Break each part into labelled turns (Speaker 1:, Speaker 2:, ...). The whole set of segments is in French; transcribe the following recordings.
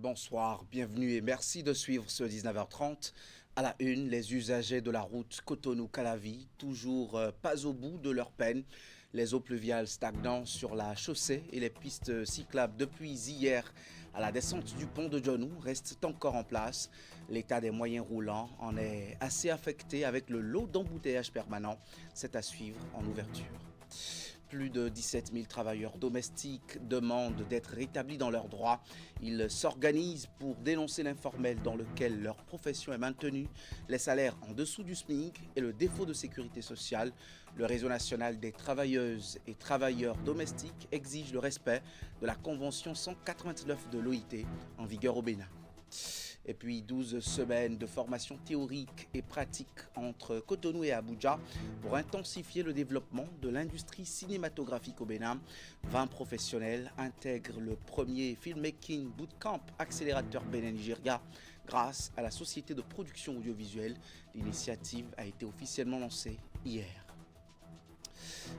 Speaker 1: Bonsoir, bienvenue et merci de suivre ce 19h30. À la une, les usagers de la route Cotonou-Calavi, toujours pas au bout de leur peine. Les eaux pluviales stagnant sur la chaussée et les pistes cyclables depuis hier à la descente du pont de Djonou restent encore en place. L'état des moyens roulants en est assez affecté avec le lot d'embouteillages permanents. C'est à suivre en ouverture. Plus de 17 000 travailleurs domestiques demandent d'être rétablis dans leurs droits. Ils s'organisent pour dénoncer l'informel dans lequel leur profession est maintenue, les salaires en dessous du SMIC et le défaut de sécurité sociale. Le réseau national des travailleuses et travailleurs domestiques exige le respect de la Convention 189 de l'OIT en vigueur au Bénin. Et puis 12 semaines de formation théorique et pratique entre Cotonou et Abuja pour intensifier le développement de l'industrie cinématographique au Bénin. 20 professionnels intègrent le premier Filmmaking Bootcamp accélérateur Bénin-Nigeria grâce à la société de production audiovisuelle. L'initiative a été officiellement lancée hier.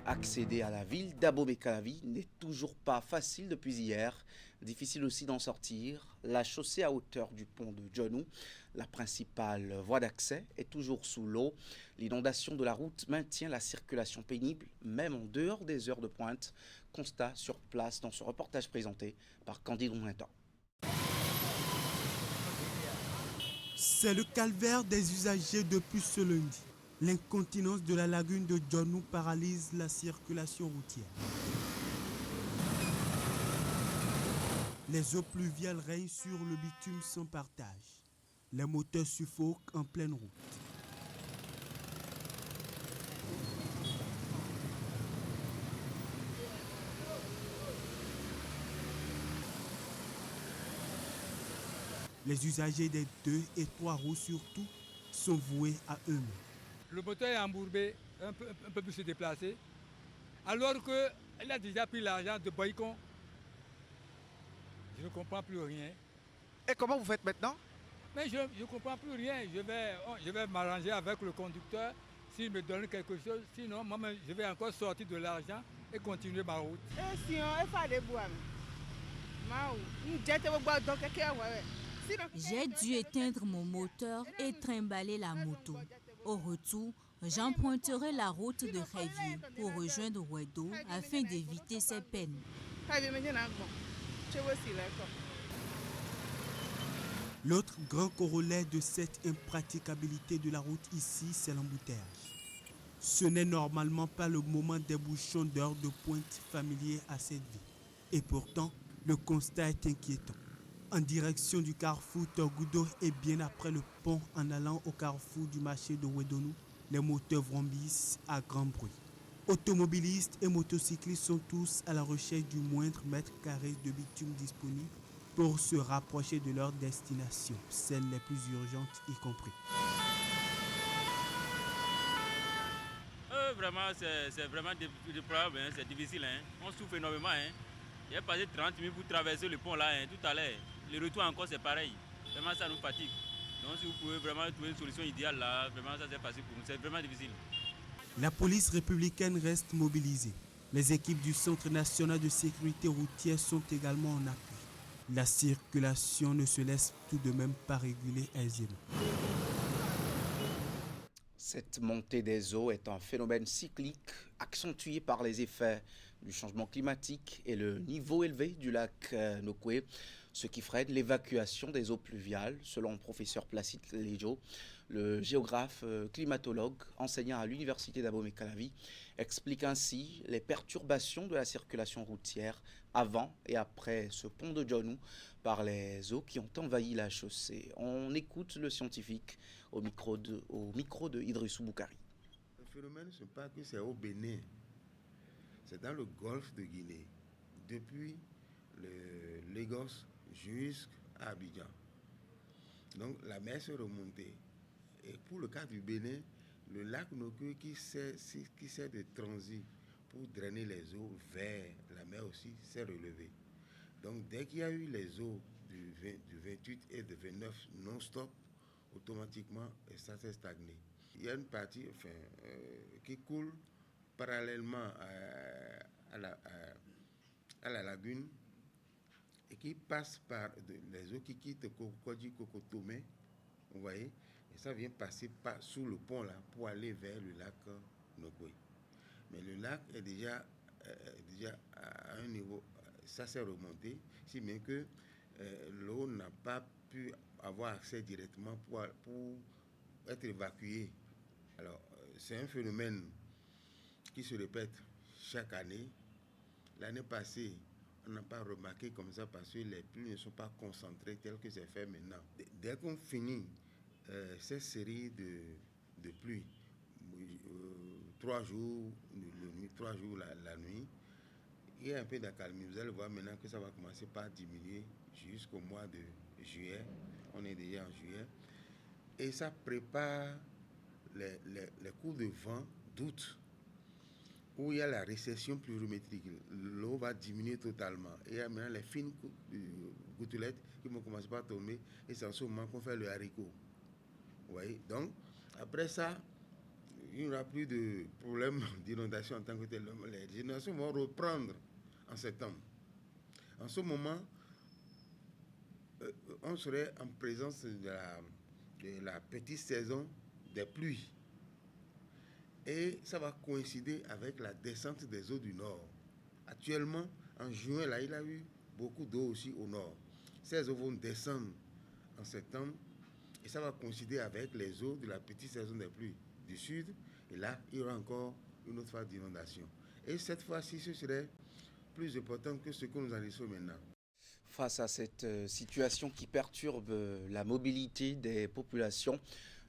Speaker 1: Accéder à la ville d'Abomey-Calavi n'est toujours pas facile depuis hier. Difficile aussi d'en sortir. La chaussée à hauteur du pont de Djonou, la principale voie d'accès, est toujours sous l'eau. L'inondation de la route maintient la circulation pénible, même en dehors des heures de pointe. Constat sur place dans ce reportage présenté par Candide Roumentan.
Speaker 2: C'est le calvaire des usagers depuis ce lundi. L'incontinence de la lagune de Djonou paralyse la circulation routière. Les eaux pluviales règnent sur le bitume sans partage. Les moteurs suffoquent en pleine route. Les usagers des 2 et 3 roues surtout sont voués à eux-mêmes.
Speaker 3: Le moteur est embourbé, un peu plus se déplacer, alors qu'il a déjà pris l'argent de Boycon. Je ne comprends plus rien.
Speaker 4: Et comment vous faites maintenant?
Speaker 3: Mais je ne comprends plus rien. Je vais m'arranger avec le conducteur s'il me donne quelque chose. Sinon, moi, je vais encore sortir de l'argent et continuer ma route.
Speaker 5: J'ai dû éteindre mon moteur et trimballer la moto. Au retour, j'emprunterai la route de Révier pour rejoindre Ouedo afin d'éviter ces peines.
Speaker 2: L'autre grand corollaire de cette impraticabilité de la route ici, c'est l'embouteillage. Ce n'est normalement pas le moment des bouchons d'heures de pointe familiers à cette ville. Et pourtant, le constat est inquiétant. En direction du carrefour Torgudo et bien après le pont en allant au carrefour du marché de Ouedonou, les moteurs vrombissent à grand bruit. Automobilistes et motocyclistes sont tous à la recherche du moindre mètre carré de bitume disponible pour se rapprocher de leur destination, celles les plus urgentes y compris.
Speaker 6: Vraiment, c'est vraiment déplorable, hein, c'est difficile. Hein. On souffre énormément. Hein. J'ai passé 30 minutes pour traverser le pont là, hein, tout à l'heure. Le retour encore, c'est pareil. Vraiment, ça nous fatigue. Donc, si vous pouvez vraiment trouver une solution idéale là, vraiment, ça c'est facile pour nous. C'est vraiment difficile.
Speaker 2: La police républicaine reste mobilisée. Les équipes du Centre national de sécurité routière sont également en appui. La circulation ne se laisse tout de même pas réguler aisément.
Speaker 1: Cette montée des eaux est un phénomène cyclique accentué par les effets du changement climatique et le niveau élevé du lac Nokwe, ce qui freine l'évacuation des eaux pluviales, selon le professeur Placide Lejo, le géographe climatologue enseignant à l'université d'Abomey-Calavi, explique ainsi les perturbations de la circulation routière avant et après ce pont de Djonou par les eaux qui ont envahi la chaussée. On écoute le scientifique au micro de Idrissou Boukari.
Speaker 7: Le phénomène, ce n'est pas que c'est au Bénin, c'est dans le golfe de Guinée, depuis le Lagos jusqu'à Abidjan. Donc la mer s'est remontée. Et pour le cas du Bénin, le lac Nokwe qui sert de transit pour drainer les eaux vers la mer aussi s'est relevé. Donc dès qu'il y a eu les eaux du 28 et du 29 non-stop, automatiquement ça s'est stagné. Il y a une partie qui coule parallèlement à la lagune et qui passe par les eaux qui quittent Cocody Cocotomé, vous voyez, et ça vient passer sous le pont là pour aller vers le lac Nokwe. Mais le lac est déjà à un niveau, ça s'est remonté, si bien que l'eau n'a pas pu avoir accès directement pour être évacuée. Alors, c'est un phénomène qui se répète chaque année. L'année passée, on n'a pas remarqué comme ça parce que les pluies ne sont pas concentrées telles que c'est fait maintenant. Dès qu'on finit cette série de pluies, 3 jours, 3 jours la nuit, il y a un peu d'accalmie. Vous allez voir maintenant que ça va commencer par diminuer jusqu'au mois de juillet. On est déjà en juillet. Et ça prépare les coups de vent d'août, où il y a la récession pluviométrique. L'eau va diminuer totalement. Et il y a maintenant les fines gouttelettes qui vont commencer par tomber. Et c'est en ce moment qu'on fait le haricot. Vous voyez? Donc, après ça, il n'y aura plus de problème d'inondation en tant que tel. Les inondations vont reprendre en septembre. En ce moment, on serait en présence de la petite saison des pluies. Et ça va coïncider avec la descente des eaux du nord. Actuellement, en juin, là, il y a eu beaucoup d'eau aussi au nord. Ces eaux vont descendre en septembre et ça va coïncider avec les eaux de la petite saison des pluies du sud. Et là, il y aura encore une autre phase d'inondation. Et cette fois-ci, ce serait plus important que ce que nous enregistrons maintenant.
Speaker 1: Face à cette situation qui perturbe la mobilité des populations,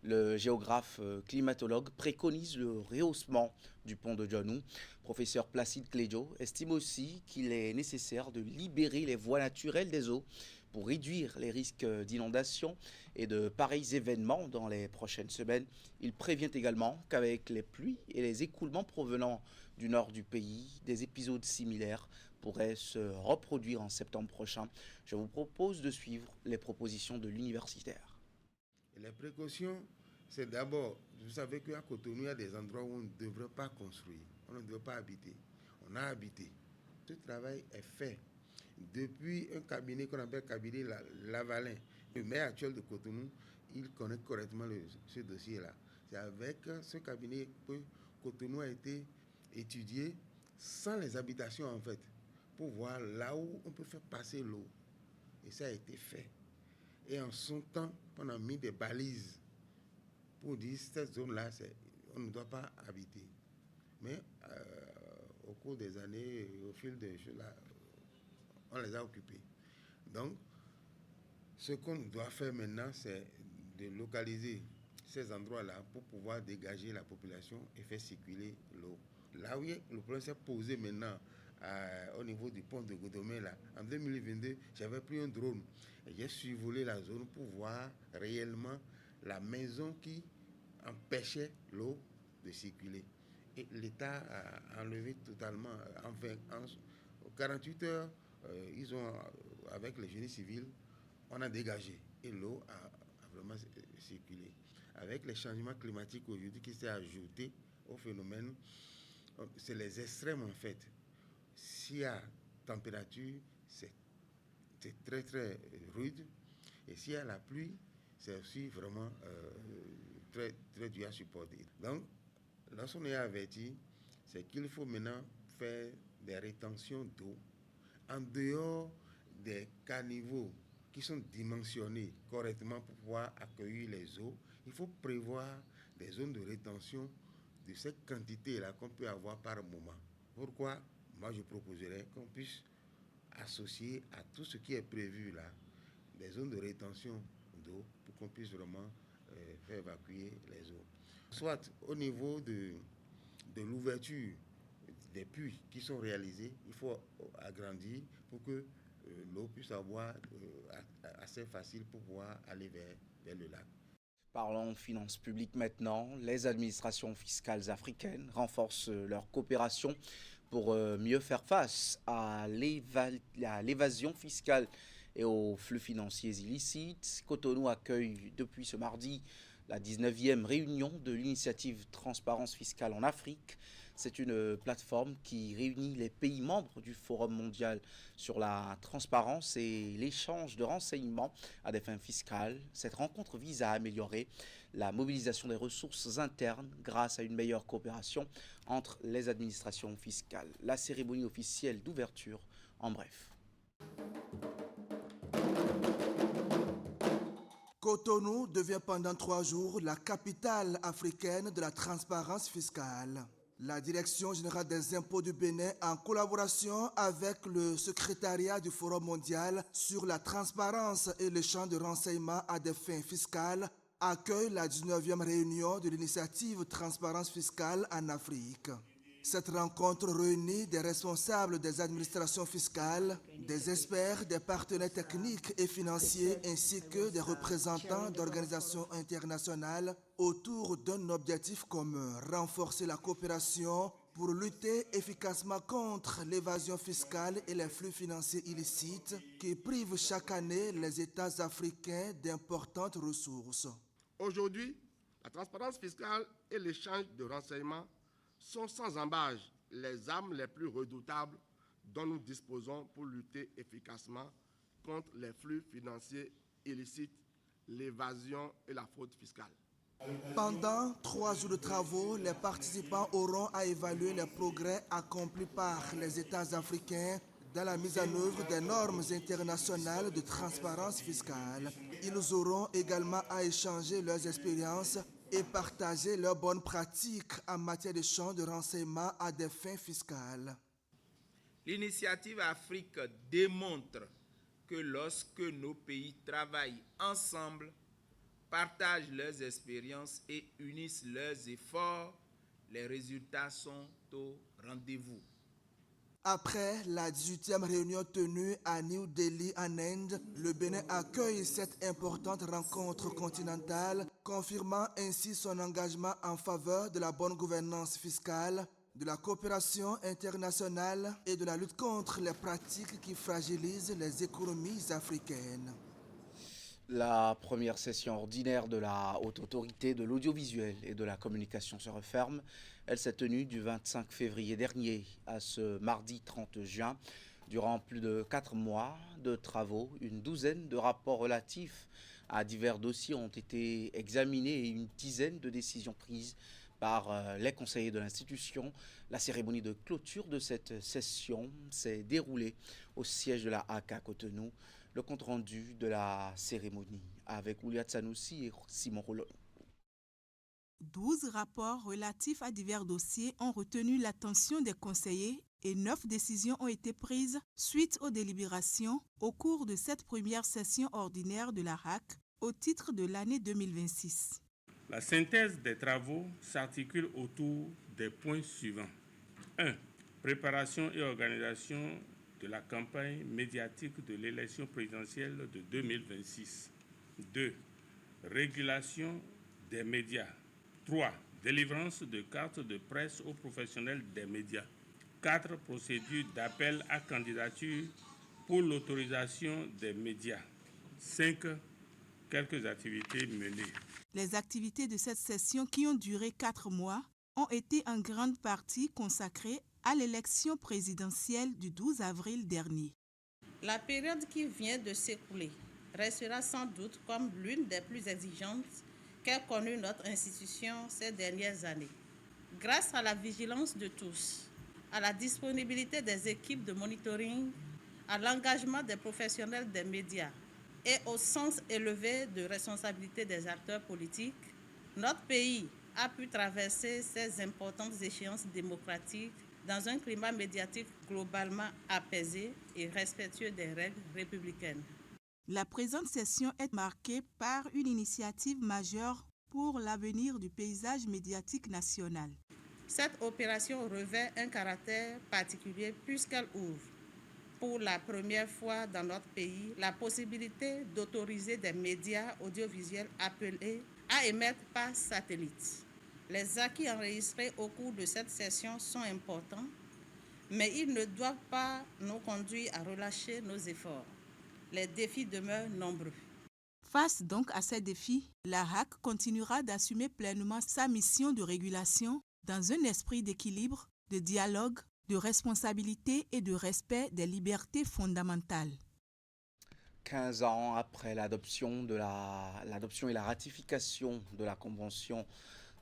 Speaker 1: le géographe climatologue préconise le rehaussement du pont de Djonou. Professeur Placide Clédio estime aussi qu'il est nécessaire de libérer les voies naturelles des eaux pour réduire les risques d'inondation et de pareils événements dans les prochaines semaines. Il prévient également qu'avec les pluies et les écoulements provenant du nord du pays, des épisodes similaires pourraient se reproduire en septembre prochain. Je vous propose de suivre les propositions de l'universitaire.
Speaker 7: Les précautions, c'est d'abord, vous savez qu'à Cotonou, il y a des endroits où on ne devrait pas construire, on ne devrait pas habiter. On a habité. Ce travail est fait depuis un cabinet qu'on appelle cabinet Lavalin. Le maire actuel de Cotonou, il connaît correctement ce dossier-là. C'est avec ce cabinet que Cotonou a été étudié sans les habitations en fait, pour voir là où on peut faire passer l'eau. Et ça a été fait. Et en son temps, on a mis des balises pour dire que cette zone-là, on ne doit pas habiter. Mais au cours des années, au fil des choses, là, on les a occupés. Donc, ce qu'on doit faire maintenant, c'est de localiser ces endroits-là pour pouvoir dégager la population et faire circuler l'eau. Là où le problème s'est posé maintenant, au niveau du pont de Godomé, là, en 2022, j'avais pris un drone et j'ai survolé la zone pour voir réellement la maison qui empêchait l'eau de circuler. Et l'État a enlevé totalement, en 48 heures, ils ont, avec le génie civil, on a dégagé et l'eau a vraiment circulé. Avec les changements climatiques aujourd'hui qui s'est ajouté au phénomène, c'est les extrêmes en fait. S'il y a température, c'est très très rude. Et s'il y a la pluie, c'est aussi vraiment très, très dur à supporter. Donc, lorsqu'on est averti, c'est qu'il faut maintenant faire des rétentions d'eau en dehors des caniveaux qui sont dimensionnés correctement pour pouvoir accueillir les eaux. Il faut prévoir des zones de rétention de cette quantité-là qu'on peut avoir par moment. Pourquoi? Moi, je proposerais qu'on puisse associer à tout ce qui est prévu là, des zones de rétention d'eau pour qu'on puisse vraiment faire évacuer les eaux. Soit au niveau de l'ouverture des puits qui sont réalisés, il faut agrandir pour que l'eau puisse avoir assez facile pour pouvoir aller vers le lac.
Speaker 1: Parlons finances publiques maintenant. Les administrations fiscales africaines renforcent leur coopération pour mieux faire face à l'évasion fiscale et aux flux financiers illicites. Cotonou accueille depuis ce mardi la 19e réunion de l'initiative Transparence fiscale en Afrique. C'est une plateforme qui réunit les pays membres du Forum mondial sur la transparence et l'échange de renseignements à des fins fiscales. Cette rencontre vise à améliorer la mobilisation des ressources internes grâce à une meilleure coopération entre les administrations fiscales. La cérémonie officielle d'ouverture en bref.
Speaker 8: Cotonou devient pendant 3 jours la capitale africaine de la transparence fiscale. La Direction générale des impôts du Bénin, en collaboration avec le secrétariat du Forum mondial sur la transparence et l'échange de renseignements à des fins fiscales, accueille la 19e réunion de l'initiative Transparence fiscale en Afrique. Cette rencontre réunit des responsables des administrations fiscales, des experts, des partenaires techniques et financiers ainsi que des représentants d'organisations internationales autour d'un objectif commun, renforcer la coopération pour lutter efficacement contre l'évasion fiscale et les flux financiers illicites qui privent chaque année les États africains d'importantes ressources.
Speaker 7: Aujourd'hui, la transparence fiscale et l'échange de renseignements sont sans embâche les armes les plus redoutables dont nous disposons pour lutter efficacement contre les flux financiers illicites, l'évasion et la fraude fiscale.
Speaker 8: Pendant 3 jours de travaux, les participants auront à évaluer les progrès accomplis par les États africains dans la mise en œuvre des normes internationales de transparence fiscale. Ils auront également à échanger leurs expériences et partager leurs bonnes pratiques en matière d'échange de renseignements à des fins fiscales.
Speaker 9: L'initiative Afrique démontre que lorsque nos pays travaillent ensemble, partagent leurs expériences et unissent leurs efforts, les résultats sont au rendez-vous.
Speaker 8: Après la 18e réunion tenue à New Delhi en Inde, le Bénin accueille cette importante rencontre continentale, confirmant ainsi son engagement en faveur de la bonne gouvernance fiscale, de la coopération internationale et de la lutte contre les pratiques qui fragilisent les économies africaines.
Speaker 1: La première session ordinaire de la Haute Autorité de l'audiovisuel et de la communication se referme. Elle s'est tenue du 25 février dernier à ce mardi 30 juin. Durant plus de 4 mois de travaux, une douzaine de rapports relatifs à divers dossiers ont été examinés et une dizaine de décisions prises par les conseillers de l'institution. La cérémonie de clôture de cette session s'est déroulée au siège de la HAC à Cotonou. Le compte-rendu de la cérémonie avec Ouliat Sanoussi et Simon Rolon.
Speaker 2: 12 rapports relatifs à divers dossiers ont retenu l'attention des conseillers et 9 décisions ont été prises suite aux délibérations au cours de cette première session ordinaire de la HAC au titre de l'année 2026.
Speaker 10: La synthèse des travaux s'articule autour des points suivants. 1. Préparation et organisation de la campagne médiatique de l'élection présidentielle de 2026. 2. Régulation des médias. 3. Délivrance de cartes de presse aux professionnels des médias. 4. Procédure d'appel à candidature pour l'autorisation des médias. 5. Quelques activités menées.
Speaker 2: Les activités de cette session qui ont duré 4 mois ont été en grande partie consacrées à l'élection présidentielle du 12 avril dernier.
Speaker 11: La période qui vient de s'écouler restera sans doute comme l'une des plus exigeantes qu'a connue notre institution ces dernières années. Grâce à la vigilance de tous, à la disponibilité des équipes de monitoring, à l'engagement des professionnels des médias et au sens élevé de responsabilité des acteurs politiques, notre pays a pu traverser ces importantes échéances démocratiques dans un climat médiatique globalement apaisé et respectueux des règles républicaines.
Speaker 2: La présente session est marquée par une initiative majeure pour l'avenir du paysage médiatique national.
Speaker 11: Cette opération revêt un caractère particulier puisqu'elle ouvre, pour la première fois dans notre pays, la possibilité d'autoriser des médias audiovisuels appelés à émettre par satellite. Les acquis enregistrés au cours de cette session sont importants, mais ils ne doivent pas nous conduire à relâcher nos efforts. Les défis demeurent nombreux.
Speaker 2: Face donc à ces défis, la HAC continuera d'assumer pleinement sa mission de régulation dans un esprit d'équilibre, de dialogue, de responsabilité et de respect des libertés fondamentales.
Speaker 1: 15 ans après l'adoption et la ratification de la Convention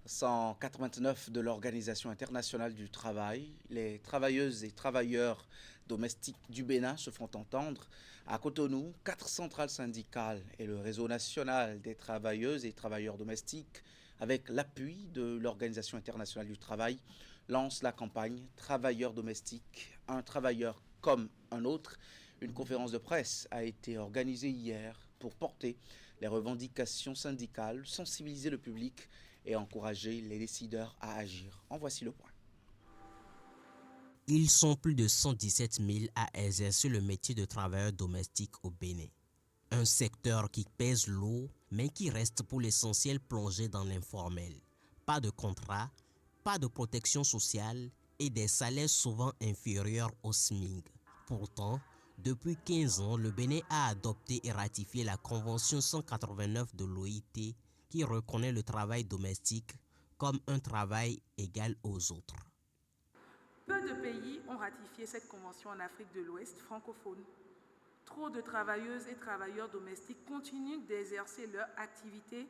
Speaker 1: 189 de l'Organisation internationale du travail, les travailleuses et travailleurs domestiques du Bénin se font entendre. À Cotonou, 4 centrales syndicales et le réseau national des travailleuses et travailleurs domestiques, avec l'appui de l'Organisation internationale du travail, lancent la campagne « Travailleurs domestiques, un travailleur comme un autre ». Une conférence de presse a été organisée hier pour porter les revendications syndicales, sensibiliser le public et encourager les décideurs à agir. En voici le point.
Speaker 12: Ils sont plus de 117 000 à exercer le métier de travailleur domestique au Bénin. Un secteur qui pèse lourd, mais qui reste pour l'essentiel plongé dans l'informel. Pas de contrat, pas de protection sociale et des salaires souvent inférieurs au SMIC. Pourtant, depuis 15 ans, le Bénin a adopté et ratifié la Convention 189 de l'OIT qui reconnaît le travail domestique comme un travail égal aux autres.
Speaker 13: Peu de pays ont ratifié cette convention en Afrique de l'Ouest francophone. Trop de travailleuses et travailleurs domestiques continuent d'exercer leur activité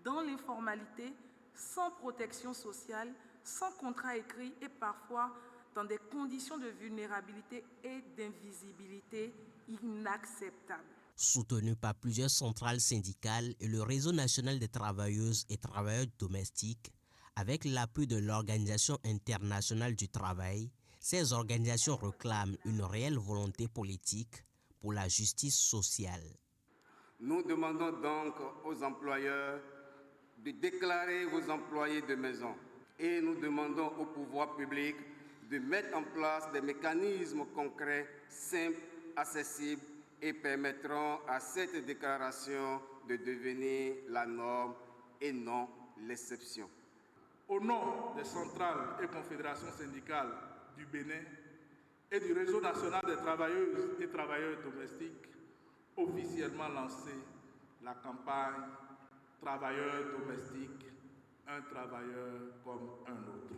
Speaker 13: dans l'informalité, sans protection sociale, sans contrat écrit et parfois dans des conditions de vulnérabilité et d'invisibilité inacceptables.
Speaker 12: Soutenu par plusieurs centrales syndicales et le réseau national des travailleuses et travailleurs domestiques, avec l'appui de l'Organisation internationale du travail, ces organisations réclament une réelle volonté politique pour la justice sociale.
Speaker 14: Nous demandons donc aux employeurs de déclarer vos employés de maison et nous demandons au pouvoir public de mettre en place des mécanismes concrets, simples, accessibles et permettront à cette déclaration de devenir la norme et non l'exception.
Speaker 15: Au nom des centrales et confédérations syndicales du Bénin et du réseau national des travailleuses et travailleurs domestiques, officiellement lancé la campagne « Travailleurs domestiques, un travailleur comme un autre ».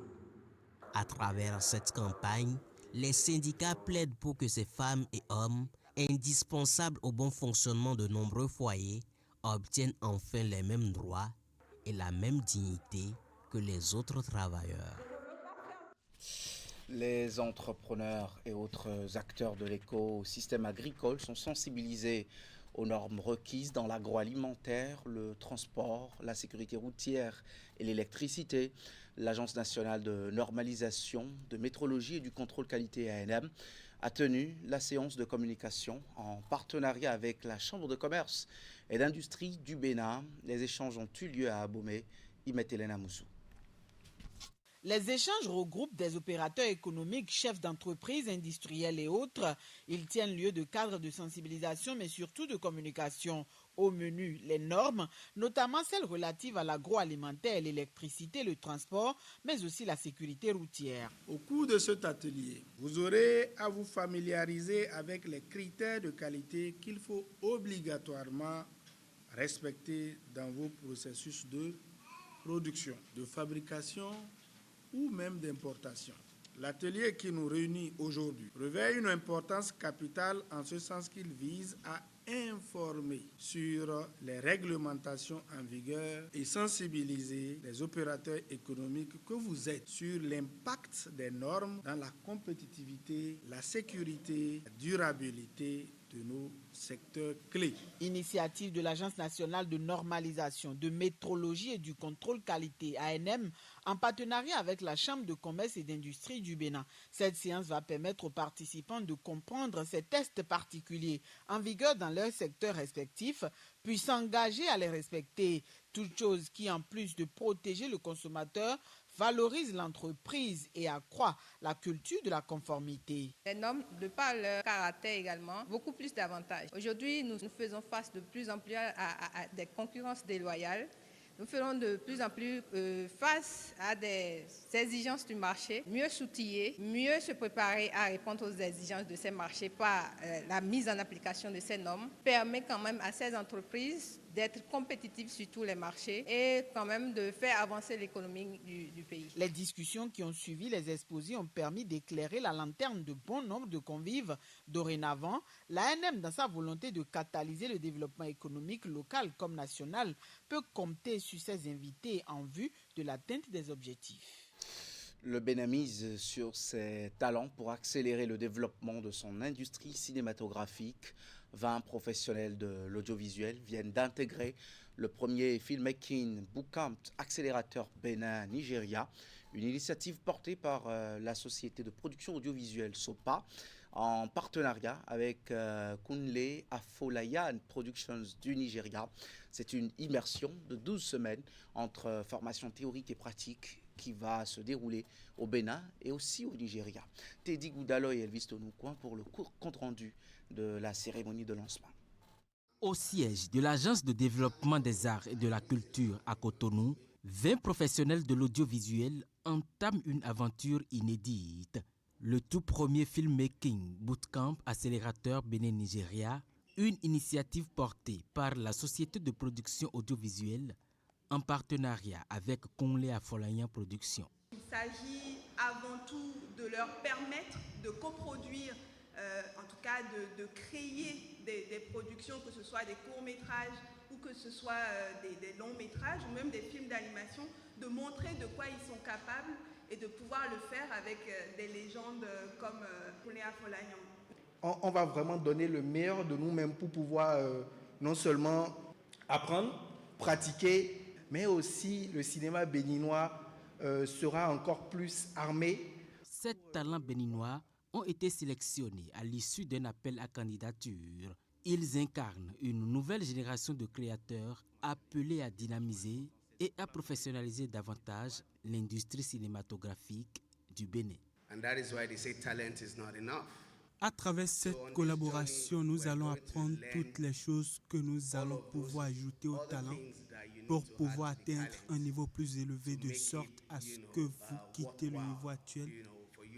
Speaker 12: À travers cette campagne, les syndicats plaident pour que ces femmes et hommes, indispensables au bon fonctionnement de nombreux foyers, obtiennent enfin les mêmes droits et la même dignité que les autres travailleurs.
Speaker 1: Les entrepreneurs et autres acteurs de l'écosystème agricole sont sensibilisés aux normes requises dans l'agroalimentaire, le transport, la sécurité routière et l'électricité. L'Agence nationale de normalisation, de métrologie et du contrôle qualité ANM a tenu la séance de communication en partenariat avec la Chambre de commerce et d'industrie du Bénin. Les échanges ont eu lieu à Abomey. Imet Elena Moussou.
Speaker 16: Les échanges regroupent des opérateurs économiques, chefs d'entreprise, industriels et autres. Ils tiennent lieu de cadres de sensibilisation, mais surtout de communication. Au menu, les normes, notamment celles relatives à l'agroalimentaire, l'électricité, le transport, mais aussi la sécurité routière.
Speaker 17: Au cours de cet atelier, vous aurez à vous familiariser avec les critères de qualité qu'il faut obligatoirement respecter dans vos processus de production, de fabrication ou même d'importation. L'atelier qui nous réunit aujourd'hui revêt une importance capitale en ce sens qu'il vise à informer sur les réglementations en vigueur et sensibiliser les opérateurs économiques que vous êtes sur l'impact des normes dans la compétitivité, la sécurité, la durabilité de nos secteurs clés.
Speaker 16: Initiative de l'Agence nationale de normalisation, de métrologie et du contrôle qualité ANM en partenariat avec la Chambre de commerce et d'industrie du Bénin. Cette séance va permettre aux participants de comprendre ces tests particuliers en vigueur dans leurs secteurs respectifs, puis s'engager à les respecter. Toute chose qui, en plus de protéger le consommateur, valorise l'entreprise et accroît la culture de la conformité.
Speaker 18: Les normes, de par leur caractère également, beaucoup plus d'avantages. Aujourd'hui, nous faisons face de plus en plus à des concurrences déloyales. Nous ferons de plus en plus face à des exigences du marché, mieux s'outiller, mieux se préparer à répondre aux exigences de ces marchés par la mise en application de ces normes, permet quand même à ces entreprises d'être compétitif sur tous les marchés et quand même de faire avancer l'économie du pays.
Speaker 16: Les discussions qui ont suivi les exposés ont permis d'éclairer la lanterne de bon nombre de convives. Dorénavant, l'ANM, dans sa volonté de catalyser le développement économique local comme national, peut compter sur ses invités en vue de l'atteinte des objectifs.
Speaker 1: Le Bénin mise sur ses talents pour accélérer le développement de son industrie cinématographique. 20 professionnels de l'audiovisuel viennent d'intégrer le premier filmmaking bootcamp accélérateur Bénin-Nigeria, une initiative portée par la société de production audiovisuelle SOPA en partenariat avec Kunle Afolayan Productions du Nigeria. C'est une immersion de 12 semaines entre formation théorique et pratique qui va se dérouler au Bénin et aussi au Nigeria. Teddy Goudalo et Elvis Tonoucoin pour le court compte-rendu de la cérémonie de lancement.
Speaker 12: Au siège de l'Agence de développement des arts et de la culture à Cotonou, 20 professionnels de l'audiovisuel entament une aventure inédite. Le tout premier filmmaking bootcamp accélérateur Bénin-Nigeria, une initiative portée par la société de production audiovisuelle en partenariat avec Kunle Afolayan Productions.
Speaker 19: Il s'agit avant tout de leur permettre de coproduire, en tout cas de créer des productions, que ce soit des courts-métrages ou que ce soit des longs-métrages ou même des films d'animation, de montrer de quoi ils sont capables et de pouvoir le faire avec des légendes comme Kunle Afolayan.
Speaker 17: On va vraiment donner le meilleur de nous-mêmes pour pouvoir non seulement apprendre, pratiquer, mais aussi le cinéma béninois sera encore plus armé.
Speaker 12: 7 talents béninois ont été sélectionnés à l'issue d'un appel à candidature. Ils incarnent une nouvelle génération de créateurs appelés à dynamiser et à professionnaliser davantage l'industrie cinématographique du Bénin.
Speaker 14: And that is why they say talent is not enough.
Speaker 2: À travers cette collaboration, nous allons apprendre toutes les choses que nous allons pouvoir ajouter au talent pour pouvoir atteindre un niveau plus élevé, de sorte à ce que vous quittez le niveau actuel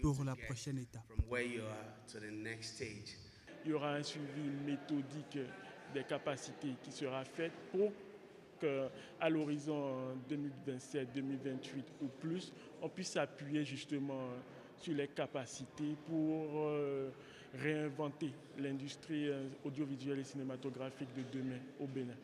Speaker 2: pour la prochaine étape.
Speaker 20: Il y aura un suivi méthodique des capacités qui sera fait pour qu'à l'horizon 2027-2028 ou plus, on puisse s'appuyer justement sur les capacités pour réinventer l'industrie audiovisuelle et cinématographique de demain au Bénin.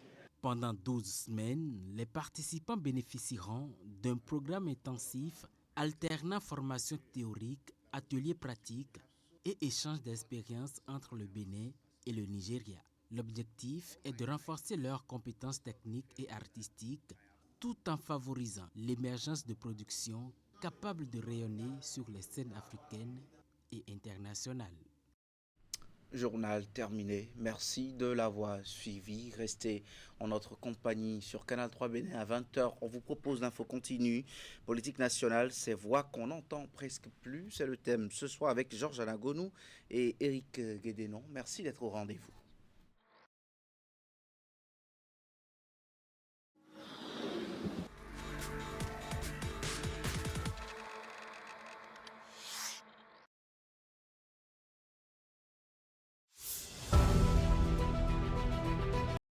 Speaker 12: Pendant 12 semaines, les participants bénéficieront d'un programme intensif alternant formation théorique, ateliers pratiques et échange d'expériences entre le Bénin et le Nigeria. L'objectif est de renforcer leurs compétences techniques et artistiques tout en favorisant l'émergence de productions capables de rayonner sur les scènes africaines et internationales.
Speaker 1: Journal terminé. Merci de l'avoir suivi. Restez en notre compagnie sur Canal 3 Bénin à 20h. On vous propose l'info continue. Politique nationale, ces voix qu'on n'entend presque plus. C'est le thème ce soir avec Georges Anagonou et Éric Guédénon. Merci d'être au rendez-vous.